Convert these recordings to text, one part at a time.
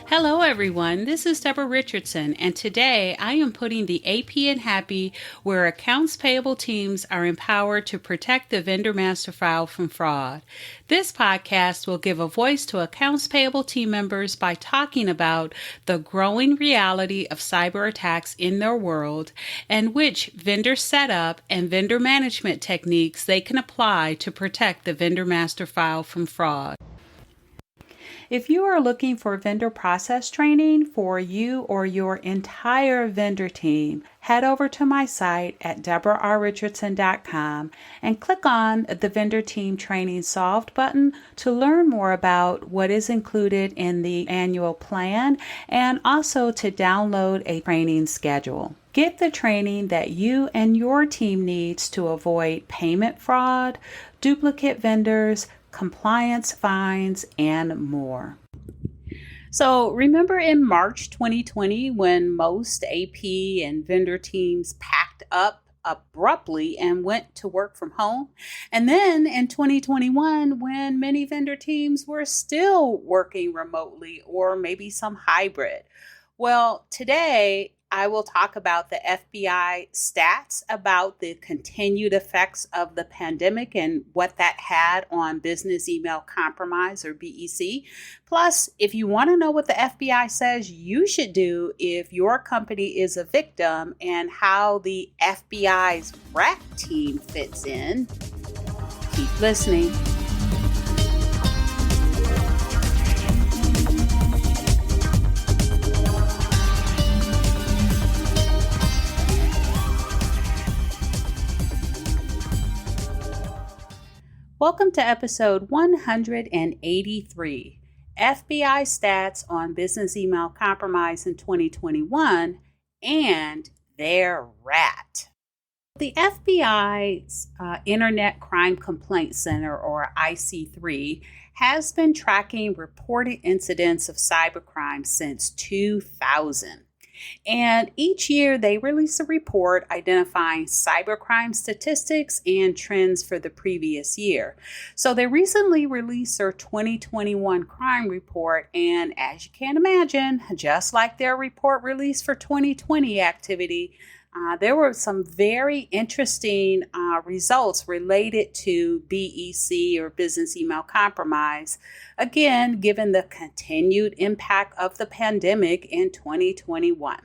Hello everyone, this is Deborah Richardson, and today I am putting the AP in Happy where accounts payable teams are empowered to protect the vendor master file from fraud. This podcast will give a voice to accounts payable team members by talking about the growing reality of cyber attacks in their world and which vendor setup and vendor management techniques they can apply to protect the vendor master file from fraud. If you are looking for vendor process training for you or your entire vendor team, head over to my site at deborahrrichardson.com and click on the Vendor Team Training Solved button to learn more about what is included in the annual plan and also to download a training schedule. Get the training that you and your team needs to avoid payment fraud, duplicate vendors, compliance fines, and more. So remember in March 2020 when most AP and vendor teams packed up abruptly and went to work from home? And then in 2021 when many vendor teams were still working remotely or maybe some hybrid? Well, today I will talk about the FBI stats about the continued effects of the pandemic and what that had on business email compromise or BEC. Plus, if you want to know what the FBI says you should do if your company is a victim and how the FBI's RAC team fits in, keep listening. Welcome to episode 183, FBI Stats on Business Email Compromise in 2021 and their RAT. The FBI's Internet Crime Complaint Center, or IC3, has been tracking reported incidents of cybercrime since 2000. And each year they release a report identifying cybercrime statistics and trends for the previous year. So they recently released their 2021 crime report, and as you can imagine, just like their report released for 2020 activity, there were some very interesting results related to BEC or business email compromise, again, given the continued impact of the pandemic in 2021.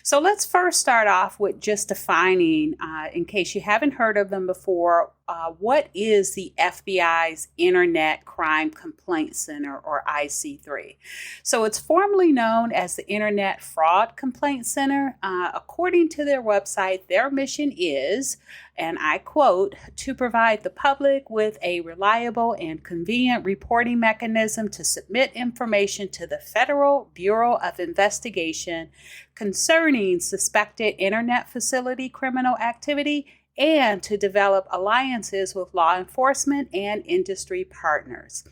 So let's first start off with just defining, in case you haven't heard of them before, what is the FBI's Internet Crime Complaint Center, or IC3? So it's formerly known as the Internet Fraud Complaint Center. According to their website, their mission is, and I quote, to provide the public with a reliable and convenient reporting mechanism to submit information to the Federal Bureau of Investigation concerning suspected internet facility criminal activity and to develop alliances with law enforcement and industry partners.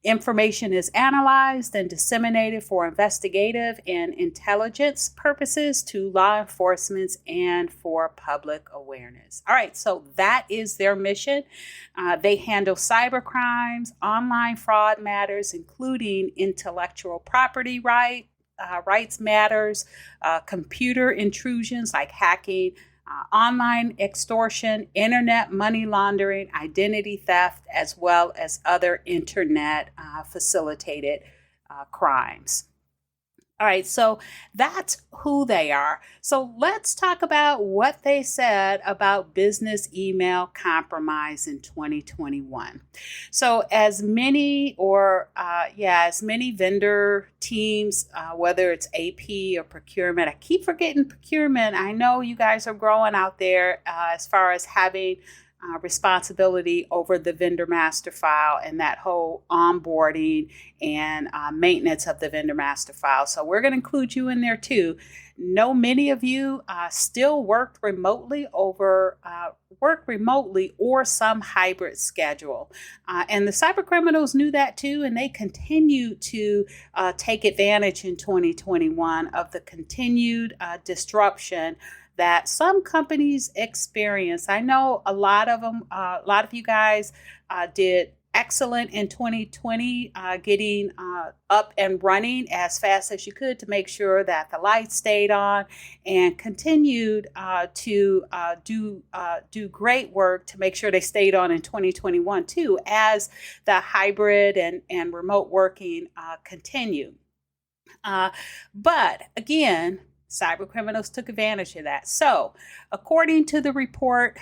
Information is analyzed and disseminated for investigative and intelligence purposes to law enforcement and for public awareness. All right, so that is their mission. They handle cyber crimes, online fraud matters, including intellectual property rights matters, computer intrusions like hacking, online extortion, internet money laundering, identity theft, as well as other internet facilitated crimes. All right, so that's who they are. So let's talk about what they said about business email compromise in 2021. So as many vendor teams, whether it's AP or procurement, I keep forgetting procurement. I know you guys are growing out there as far as having responsibility over the vendor master file and that whole onboarding and maintenance of the vendor master file. So we're going to include you in there too. Know many of you still work remotely or some hybrid schedule. And the cybercriminals knew that too, and they continue to take advantage in 2021 of the continued disruption that some companies experience. I know a lot of them, a lot of you guys did excellent in 2020, getting up and running as fast as you could to make sure that the lights stayed on, and continued to do great work to make sure they stayed on in 2021 too, as the hybrid and remote working continued. But again, cybercriminals took advantage of that. So, according to the report,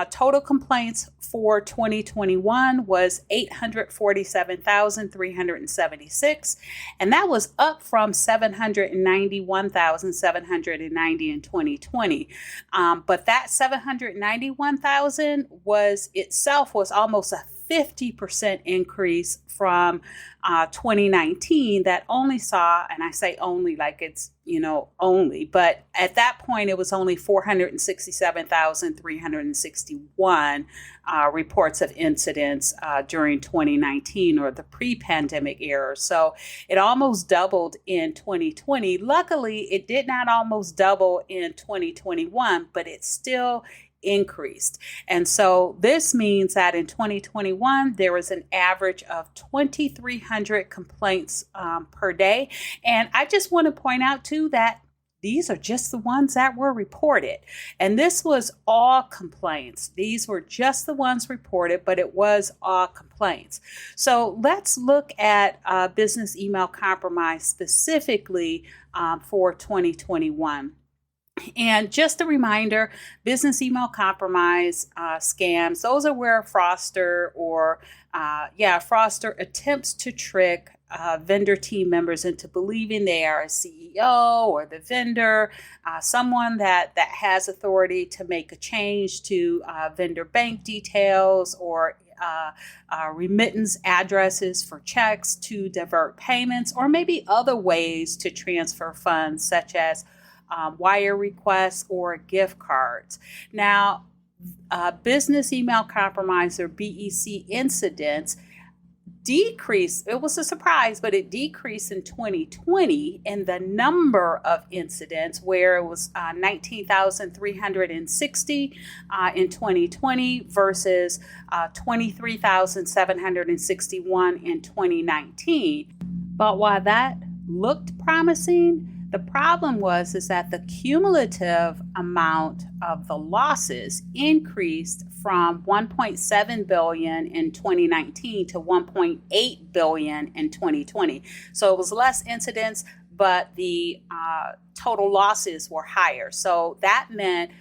total complaints for 2021 was 847,376, and that was up from 791,790 in 2020. But that 791,000 was almost a 50% increase from 2019 that only saw, and I say only like it's, only, but at that point it was only 467,361 reports of incidents during 2019, or the pre-pandemic era. So it almost doubled in 2020. Luckily, it did not almost double in 2021, but it still increased. And so this means that in 2021, there was an average of 2,300 complaints per day. And I just want to point out too that these are just the ones that were reported. And this was all complaints. These were just the ones reported, but it was all complaints. So let's look at business email compromise specifically for 2021. And just a reminder, business email compromise scams, those are where a fraudster attempts to trick vendor team members into believing they are a CEO or the vendor, someone that has authority to make a change to vendor bank details or remittance addresses for checks, to divert payments, or maybe other ways to transfer funds, such as wire requests or gift cards. Now, business email compromise, or BEC incidents, decreased. It was a surprise, but it decreased in 2020 in the number of incidents, where it was 19,360 in 2020 versus 23,761 in 2019. But while that looked promising, the problem was that the cumulative amount of the losses increased from 1.7 billion in 2019 to 1.8 billion in 2020. So it was less incidents, but the total losses were higher. So that meant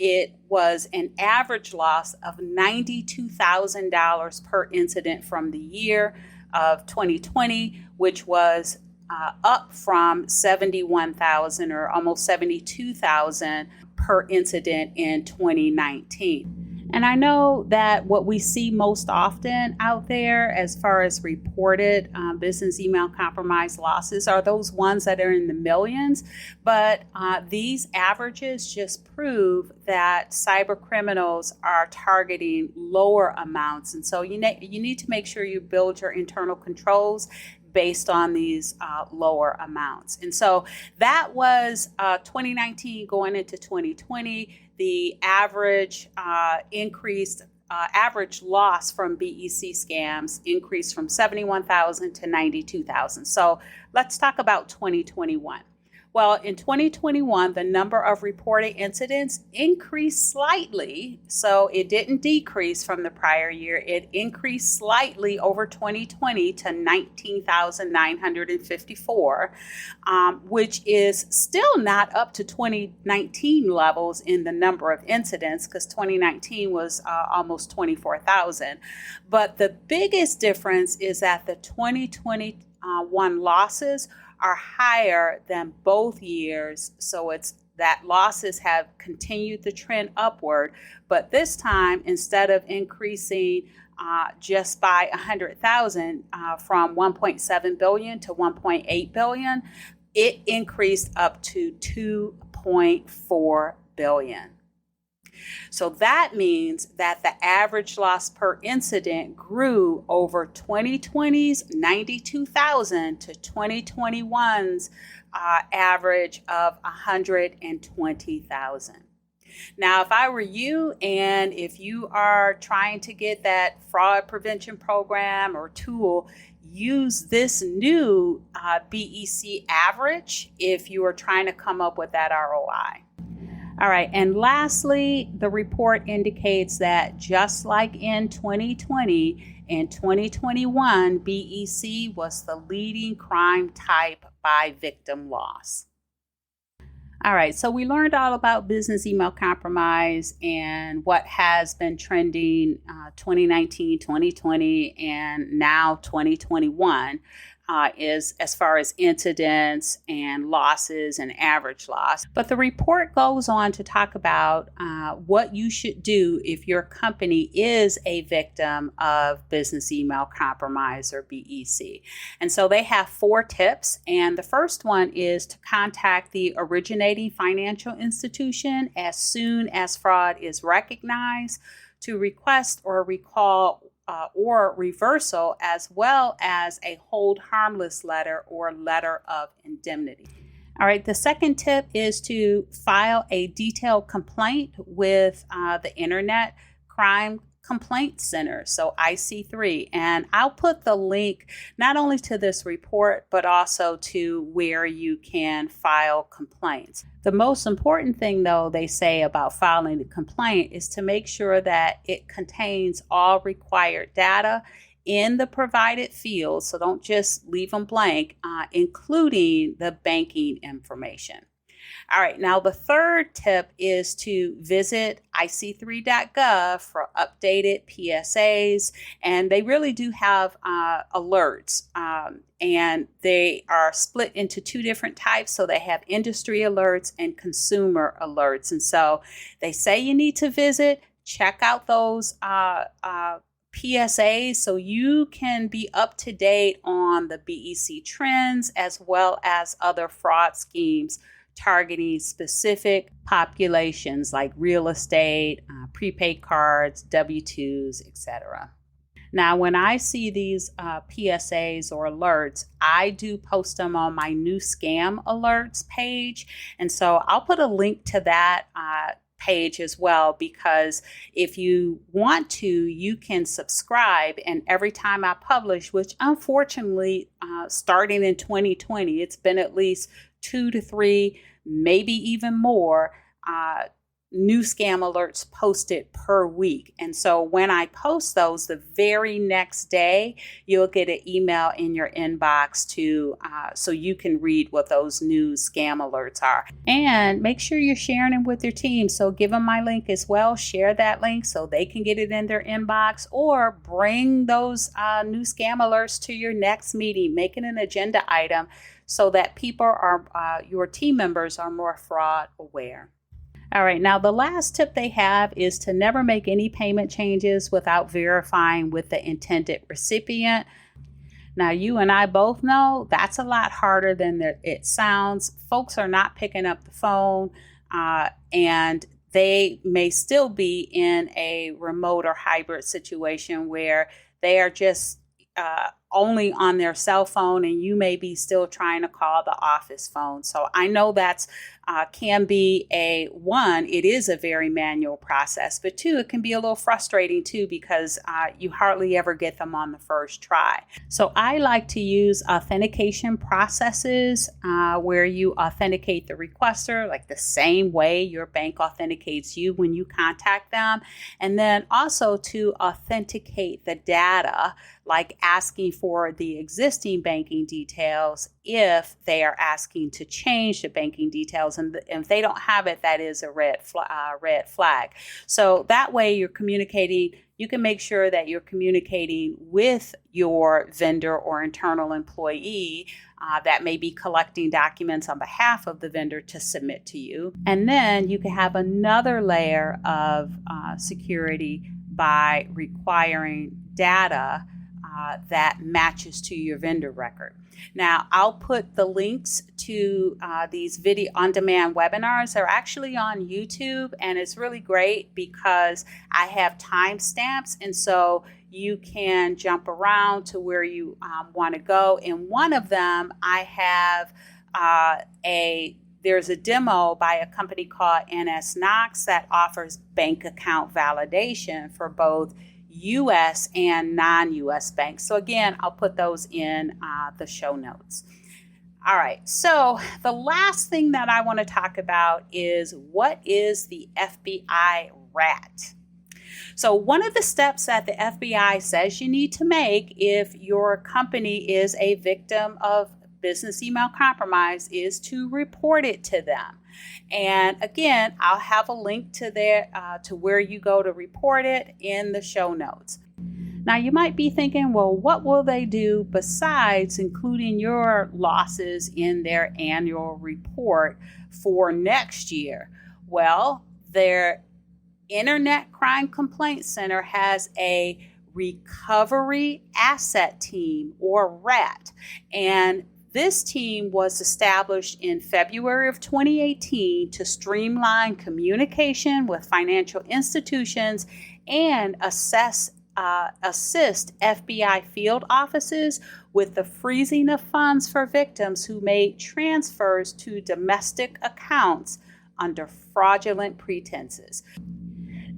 it was an average loss of $92,000 per incident from the year of 2020, which was up from 71,000 or almost 72,000 per incident in 2019. And I know that what we see most often out there as far as reported business email compromise losses are those ones that are in the millions. But these averages just prove that cyber criminals are targeting lower amounts. And so you need to make sure you build your internal controls based on these lower amounts. And so that was 2019 going into 2020. The average average loss from BEC scams increased from 71,000 to 92,000. So let's talk about 2021. Well, in 2021, the number of reported incidents increased slightly. So it didn't decrease from the prior year. It increased slightly over 2020 to 19,954, which is still not up to 2019 levels in the number of incidents, because 2019 was almost 24,000. But the biggest difference is that the 2021 losses are higher than both years. So it's that losses have continued the trend upward, but this time, instead of increasing just by 100,000 from 1.7 billion to 1.8 billion, it increased up to 2.4 billion. So that means that the average loss per incident grew over 2020's 92,000 to 2021's average of 120,000. Now, if I were you, and if you are trying to get that fraud prevention program or tool, use this new BEC average if you are trying to come up with that ROI. All right, and lastly, the report indicates that just like in 2020, in 2021, BEC was the leading crime type by victim loss. All right, so we learned all about business email compromise and what has been trending 2019, 2020, and now 2021 is as far as incidents and losses and average loss. But the report goes on to talk about what you should do if your company is a victim of business email compromise or BEC. And so they have 4 tips. And the first one is to contact the originating financial institution as soon as fraud is recognized to request or recall or reversal, as well as a hold harmless letter or letter of indemnity. All right, the second tip is to file a detailed complaint with the Internet Crime Complaint Center, so IC3. And I'll put the link not only to this report, but also to where you can file complaints. The most important thing, though, they say about filing the complaint is to make sure that it contains all required data in the provided fields, so don't just leave them blank, including the banking information. All right, now the third tip is to visit ic3.gov for updated PSAs, and they really do have alerts, and they are split into 2 different types. So they have industry alerts and consumer alerts, and so they say you need to visit, check out those PSAs so you can be up to date on the BEC trends as well as other fraud schemes targeting specific populations like real estate, prepaid cards, W-2s, etc. Now, when I see these PSAs or alerts, I do post them on my new scam alerts page. And so I'll put a link to that page as well, because if you want to, you can subscribe, and every time I publish, which unfortunately starting in 2020, it's been at least 2 to 3, maybe even more new scam alerts posted per week. And so when I post those, the very next day, you'll get an email in your inbox to so you can read what those new scam alerts are. And make sure you're sharing them with your team. So give them my link as well. Share that link so they can get it in their inbox, or bring those new scam alerts to your next meeting. Make it an agenda item so that people are, your team members are more fraud aware. All right, now the last tip they have is to never make any payment changes without verifying with the intended recipient. Now, you and I both know that's a lot harder than it sounds. Folks are not picking up the phone, and they may still be in a remote or hybrid situation where they are just only on their cell phone, and you may be still trying to call the office phone. So I know that's can be it is a very manual process, but 2, it can be a little frustrating too, because you hardly ever get them on the first try. So I like to use authentication processes where you authenticate the requester, like the same way your bank authenticates you when you contact them. And then also to authenticate the data, like asking for the existing banking details if they are asking to change the banking details. And if they don't have it, that is a red flag. So that way you're communicating, you can make sure that you're communicating with your vendor or internal employee that may be collecting documents on behalf of the vendor to submit to you. And then you can have another layer of security by requiring data that matches to your vendor record. Now, I'll put the links to these video on-demand webinars. They're actually on YouTube, and it's really great because I have timestamps, and so you can jump around to where you want to go. In one of them, I have there's a demo by a company called NS Knox that offers bank account validation for both U.S. and non-U.S. banks. So again, I'll put those in the show notes. All right, so the last thing that I want to talk about is, what is the FBI RAT? So one of the steps that the FBI says you need to make if your company is a victim of business email compromise is to report it to them. And again, I'll have a link to where you go to report it in the show notes. Now, you might be thinking, well, what will they do besides including your losses in their annual report for next year? Well, their Internet Crime Complaint Center has a Recovery Asset Team, or RAT, and this team was established in February of 2018 to streamline communication with financial institutions and assist FBI field offices with the freezing of funds for victims who made transfers to domestic accounts under fraudulent pretenses.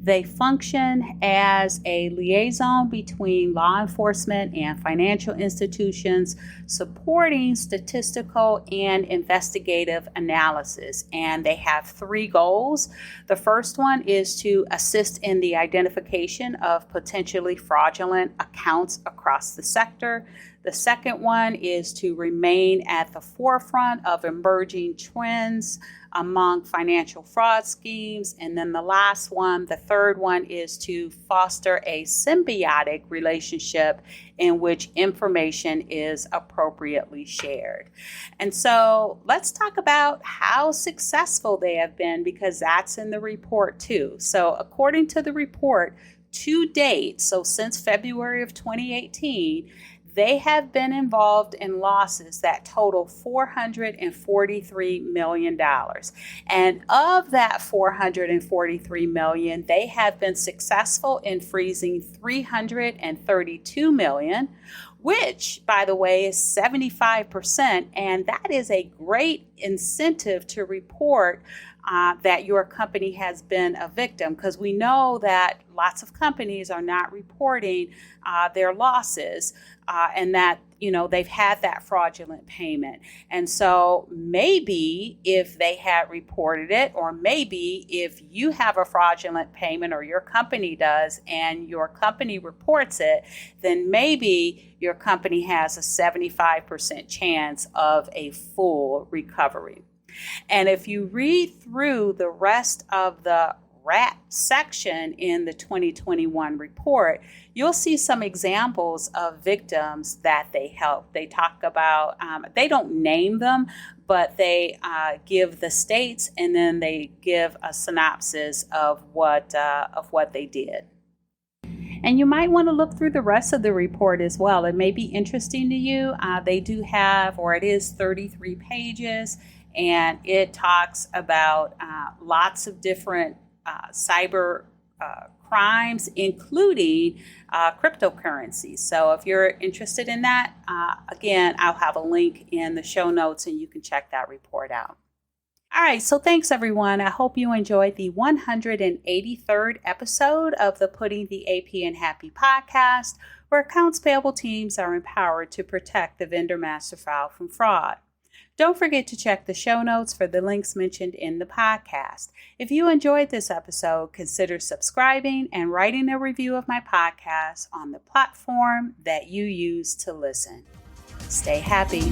They function as a liaison between law enforcement and financial institutions, supporting statistical and investigative analysis. And they have 3 goals. The first one is to assist in the identification of potentially fraudulent accounts across the sector. The second one is to remain at the forefront of emerging trends among financial fraud schemes. And then the last one, the third one, is to foster a symbiotic relationship in which information is appropriately shared. And so let's talk about how successful they have been, because that's in the report too. So according to the report, to date, so since February of 2018, they have been involved in losses that total $443 million. And of that $443 million, they have been successful in freezing $332 million, which, by the way, is 75%. And that is a great incentive to report that your company has been a victim, because we know that lots of companies are not reporting their losses and that, they've had that fraudulent payment. And so maybe if they had reported it, or maybe if you have a fraudulent payment, or your company does, and your company reports it, then maybe your company has a 75% chance of a full recovery. And if you read through the rest of the RAT section in the 2021 report, you'll see some examples of victims that they help. They talk about, they don't name them, but they give the states, and then they give a synopsis of what they did. And you might want to look through the rest of the report as well. It may be interesting to you. They do have, or it is 33 pages. And it talks about lots of different cyber crimes, including cryptocurrencies. So if you're interested in that, again, I'll have a link in the show notes, and you can check that report out. All right, so thanks, everyone. I hope you enjoyed the 183rd episode of the Putting the AP in Happy podcast, where accounts payable teams are empowered to protect the vendor master file from fraud. Don't forget to check the show notes for the links mentioned in the podcast. If you enjoyed this episode, consider subscribing and writing a review of my podcast on the platform that you use to listen. Stay happy.